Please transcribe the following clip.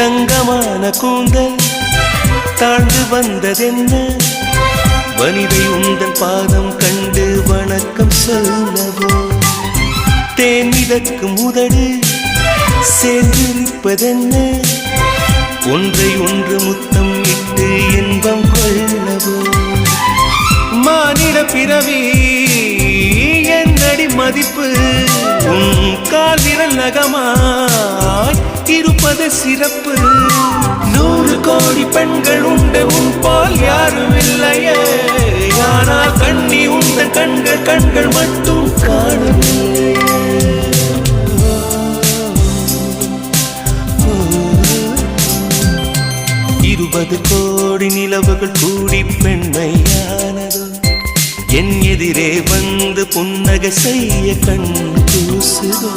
தங்கமான கூந்தல் தாழ்ந்து வந்ததென்ன வனிதை உந்தன் பாதம் கண்டு வணக்கம் சொல்லவோ தேன் மிதக்கும் உதடு சேர்ந்திருப்பதென்ன ஒன்றை ஒன்று முத்தம் இட்டு இன்பம் கொள்ளவோ மானிட பிறவி என்னடி மதிப்பு உன் கால் விரல் நகமாய் இருப்பது சிறப்பு 100 கோடி பெண்கள் உண்டு உன் பால் யாரும் இல்லையே ஆனால் கண்ணி உந்த கண்கள் மட்டும் காணவில்லை 20 கோடி நிலவுகள் கூடி பெண்மையானதோ என் எதிரே வந்து புன்னகை செய்ய கண் கூசுதோ